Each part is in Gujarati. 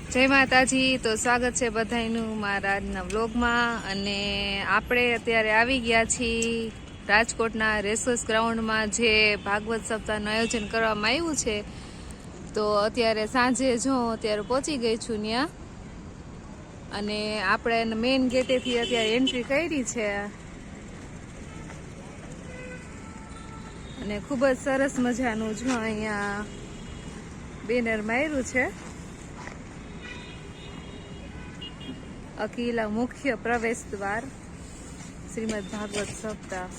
જય માતાજી। તો સ્વાગત છે બધાનું મારા આજના વ્લોગમાં। અને આપણે અત્યારે આવી ગયા છીએ રાજકોટના રેસકોર્સ ગ્રાઉન્ડમાં, જે ભાગવત સપ્તાહનું આયોજન કરવામાં આવ્યું છે। તો અત્યારે સાંજે અત્યારે પહોંચી ગઈ છું ત્યાં, અને આપણે મેઇન ગેટેથી અત્યારે એન્ટ્રી કરી છે, અને ખૂબ જ સરસ મજાનું અહીંયા બેનર માર્યું છે। અકીલા મુખ્ય પ્રવેશ દ્વાર શ્રીમદ ભાગવત સપ્તાહ।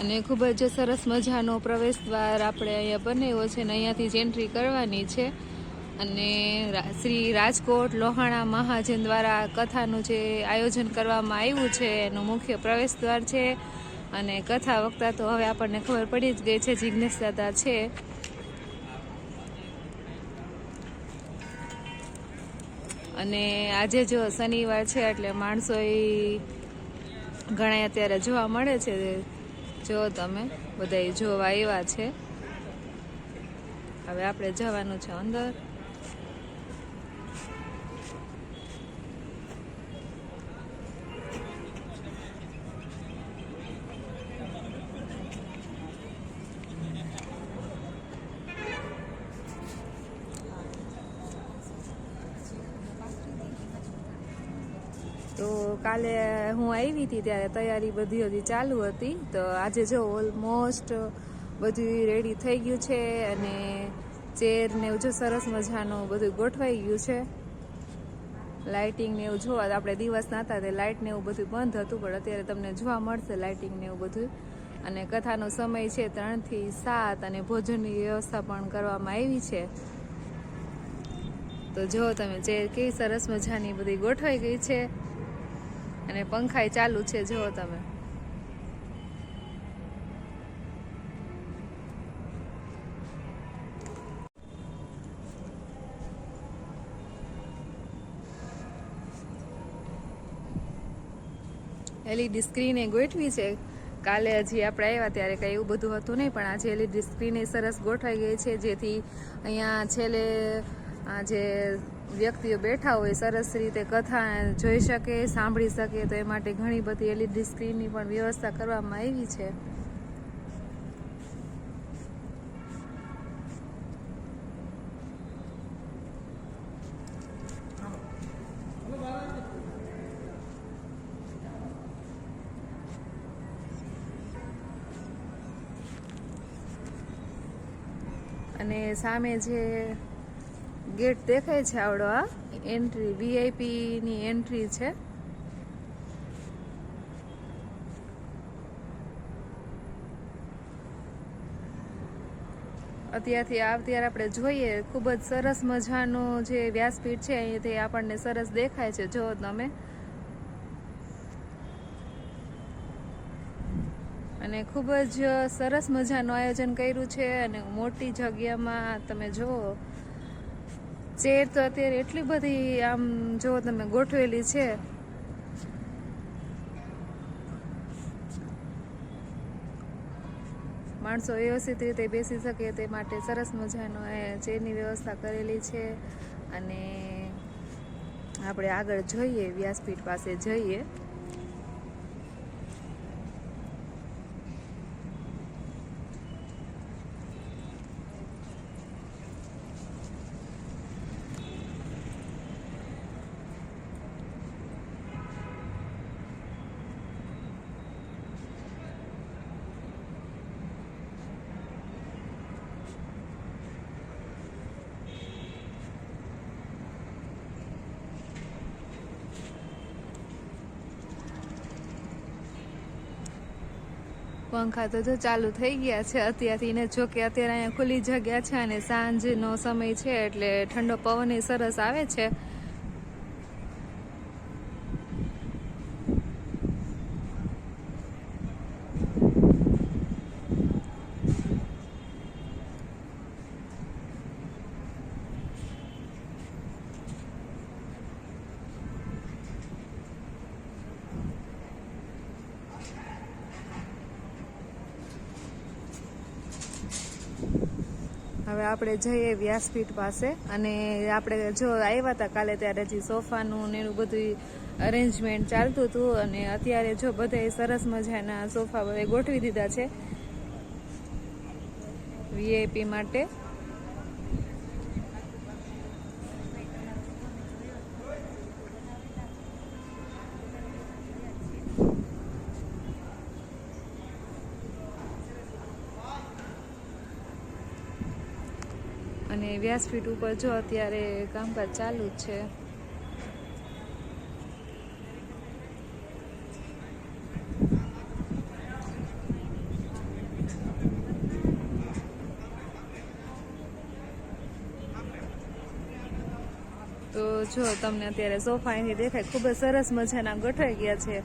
અને ખૂબ જ સરસ મજાનો પ્રવેશ દ્વાર આપણે અહીંયા બનાવ્યો છે, અને અહીંયાથી જ એન્ટ્રી કરવાની છે। અને શ્રી રાજકોટ લોહાણા મહાજન દ્વારા કથાનું જે આયોજન કરવામાં આવ્યું છે એનું મુખ્ય પ્રવેશ દ્વાર છે। અને કથા વક્તા તો હવે આપણને ખબર પડી જ ગઈ છે, જિજ્ઞેશ દાદા છે। અને આજે જો શનિવાર છે એટલે માણસો ઘણા અત્યારે જોવા મળે છે। જો તમે બધા જોવા આવ્યા છે। હવે આપણે જવાનું છે અંદર। તો કાલે હું આવી હતી ત્યારે તૈયારી બધી હજી ચાલુ હતી। તો આજે જો ઓલમોસ્ટ બધું રેડી થઈ ગયું છે, અને ચેર ને એવું જો સરસ મજાનું બધું ગોઠવાઈ ગયું છે। લાઇટિંગ ને એવું જોવા આપણે દિવસના હતા તે લાઇટ ને એવું બધું બંધ હતું, પણ અત્યારે તમને જોવા મળશે લાઇટિંગ ને એવું બધું। અને કથાનો સમય છે 3 થી 7, અને ભોજનની વ્યવસ્થા પણ કરવામાં આવી છે। તો જો તમે ચેર કેવી સરસ મજાની બધી ગોઠવાઈ ગઈ છે, અને પંખાય ચાલુ છે। જુઓ તમે LED સ્ક્રીન એ ગોઠવી છે। કાલે હજી આપણે આવ્યા ત્યારે કંઈ એવું બધું હતું નહીં, પણ આજે LED સ્ક્રીન એ સરસ ગોઠવાઈ ગઈ છે, જેથી અહીંયા છેલ્લે જે વ્યક્તિઓ બેઠા હોય સરસ રીતે કથા જોઈ શકે, સાંભળી શકે। તો એ માટે ઘણી બધી LED સ્ક્રીનની પણ વ્યવસ્થા કરવામાં આવી છે। અને સામે જે ગેટ દેખાય છે આવડો, આ એન્ટ્રી VIP ની એન્ટ્રી છે। અત્યારે આપણે જોઈએ ખૂબ જ સરસ મજાનો જે વ્યાસપીઠ છે અહીંયાથી આપણને સરસ દેખાય છે। જો તમે, અને ખૂબ જ સરસ મજાનું આયોજન કર્યું છે, અને મોટી જગ્યામાં તમે જુઓ ચેર તો અત્યારે એટલી બધી આમ જો તમે ગોઠવેલી છે, માણસો વ્યવસ્થિત રીતે બેસી શકે તે માટે સરસ મજાનો ચેરની વ્યવસ્થા કરેલી છે। અને આપણે આગળ જોઈએ, વ્યાસપીઠ પાસે જઈએ। પંખા તો જો ચાલુ થઈ ગયા છે અત્યારથી ને, જો કે અત્યારે અહીંયા ખુલ્લી જગ્યા છે, અને સાંજનો સમય છે એટલે ઠંડો પવન સરસ આવે છે। હવે આપણે જઈએ વ્યાસપીઠ પાસે. અને આપણે જો આવ્યા હતા કાલે ત્યારે હજી સોફાનું ને એનું બધું અરેન્જમેન્ટ ચાલતું હતું. અને અત્યારે જો બધાએ સરસ મજાના સોફા બધા ગોઠવી દીધા છે વીઆઈપી માટે. અને વ્યાસપીઠ ઉપર જો અત્યારે કામકાજ ચાલુ જ છે. તો જો તમને અત્યારે સોફા અહીંથી દેખાય, ખૂબ જ સરસ મજાના ગોઠવાઈ ગયા છે.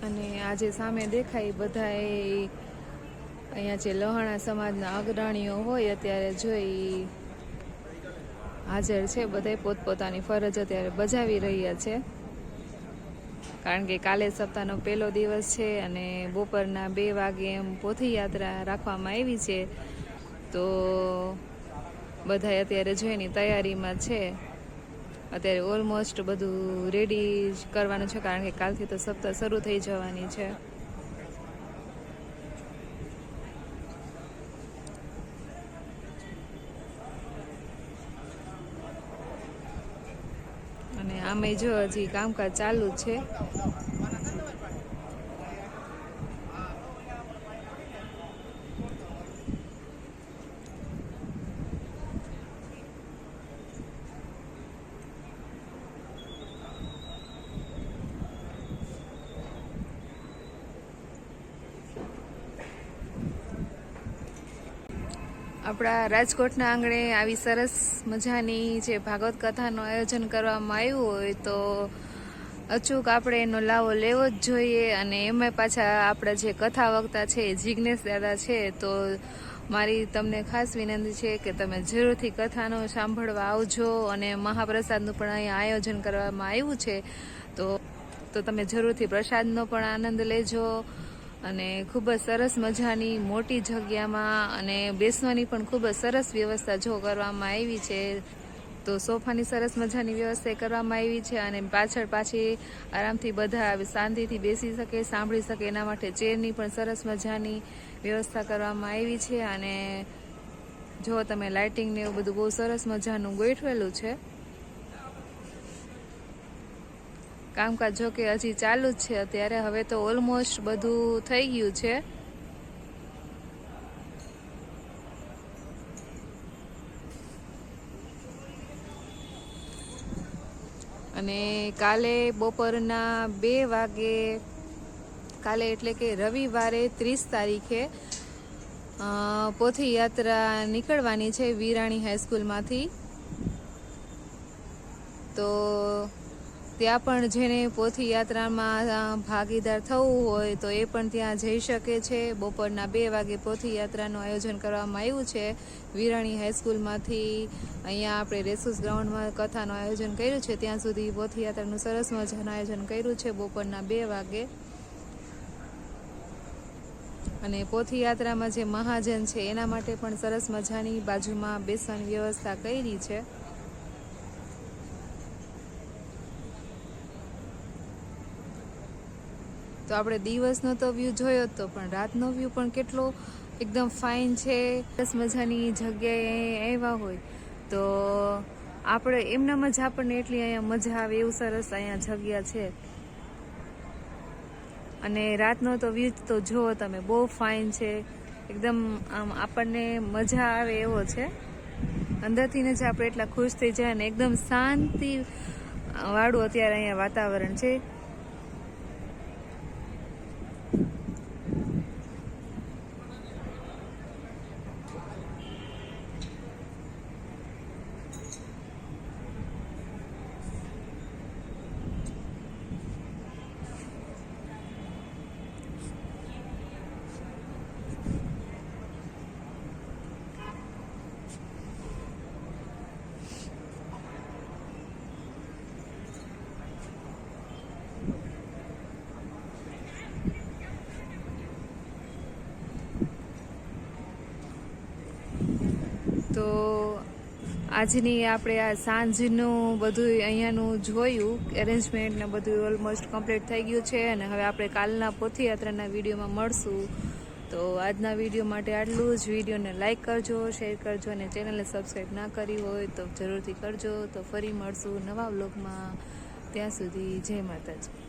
અને આજે સામે દેખાય બધા અહીંયા જે લહાણા સમાજના અગ્રણીઓ હોય અત્યારે જોઈ હાજર છે. બધા પોતપોતાની ફરજ અત્યારે બજાવી રહ્યા છે, કારણ કે કાલે સપ્તાહનો પહેલો દિવસ છે અને બપોરના 2 વાગે એમ પોથીયાત્રા રાખવામાં આવી છે. તો બધા અત્યારે જોઈની તૈયારીમાં છે. અત્યારે ઓલમોસ્ટ બધું રેડી કરવાનું છે, કારણ કે કાલથી તો સપ્તાહ શરૂ થઈ જવાની છે. અને આમે જો હજી કામકાજ ચાલુ જ છે. આપણા રાજકોટના આંગણે આવી સરસ મજાની જે ભાગવત કથાનું આયોજન કરવામાં આવ્યું હોય તો અચૂક આપણે એનો લાવો લેવો જ જોઈએ. અને એમાં પાછા આપણા જે કથા વક્તા છે જિજ્ઞેશ દાદા છે, તો મારી તમને ખાસ વિનંતી છે કે તમે જરૂરથી કથાનો સાંભળવા આવજો. અને મહાપ્રસાદનું પણ અહીંયા આયોજન કરવામાં આવ્યું છે, તો તમે જરૂરથી પ્રસાદનો પણ આનંદ લેજો. અને ખૂબ જ સરસ મજાની મોટી જગ્યામાં અને બેસવાની પણ ખૂબ જ સરસ વ્યવસ્થા જો કરવામાં આવી છે. તો સોફાની સરસ મજાની વ્યવસ્થા કરવામાં આવી છે. અને પાછી આરામથી બધા શાંતિથી બેસી શકે, સાંભળી શકે એના માટે ચેરની પણ સરસ મજાની વ્યવસ્થા કરવામાં આવી છે. અને જો તમે લાઇટિંગ ને એવું બધું બહુ સરસ મજાનું ગોઠવેલું છે. કામકાજ જો કે હજી ચાલુ જ છે અત્યારે. હવે તો ઓલમોસ્ટ બધું થઈ ગયું છે. અને કાલે બપોરના 2 વાગે, કાલે એટલે કે રવિવારે 30 તારીખે પોથીયાત્રા નીકળવાની છે વિરાણી હાઈસ્કૂલમાંથી. તો ત્યાં પણ જેને પોથીયાત્રામાં ભાગીદાર થવું હોય તો એ પણ ત્યાં જઈ શકે છે. બપોરના 2 વાગે પોથીયાત્રાનું આયોજન કરવામાં આવ્યું છે વિરાણી હાઈસ્કૂલમાંથી. અહીંયા આપણે રેસુસ ગ્રાઉન્ડમાં કથાનું આયોજન કર્યું છે. ત્યાં સુધી પોથીયાત્રાનું સરસ મજાનું આયોજન કર્યું છે બપોરના 2 વાગે. અને પોથીયાત્રામાં જે મહાજન છે એના માટે પણ સરસ મજાની બાજુમાં બેસવાની વ્યવસ્થા કરી છે. તો આપણે દિવસનો તો વ્યૂ જોયો જ, તો પણ રાતનો વ્યૂ પણ કેટલો એકદમ ફાઇન છે. સરસ મજાની જગ્યાએ આવ્યા હોય તો આપણે એમનામાં જ આપણને એટલી અહીંયા મજા આવે એવું સરસ અહીંયા જગ્યા છે. અને રાતનો તો વ્યૂ તો જુઓ તમે, બહુ ફાઇન છે એકદમ. આમ આપણને મજા આવે એવો છે. અંદરથી જ આપણે એટલા ખુશ થઈ જાય ને એકદમ શાંતિ વાળું અત્યારે અહીંયા વાતાવરણ છે. તો આજની આપણે આ સાંજનું બધું અહીંયાનું જોયું, એરેન્જમેન્ટ ને બધું ઓલમોસ્ટ કમ્પ્લીટ થઈ ગયું છે. અને હવે આપણે કાલના પોથીયાત્રાના વિડીયોમાં મળશું. તો આજના વિડીયો માટે આટલું જ. વિડીયોને લાઇક કરજો, શેર કરજો અને ચેનલને સબસ્ક્રાઈબ ના કરી હોય તો જરૂરથી કરજો. તો ફરી મળશું નવા વ્લોગમાં. ત્યાં સુધી જય માતાજી.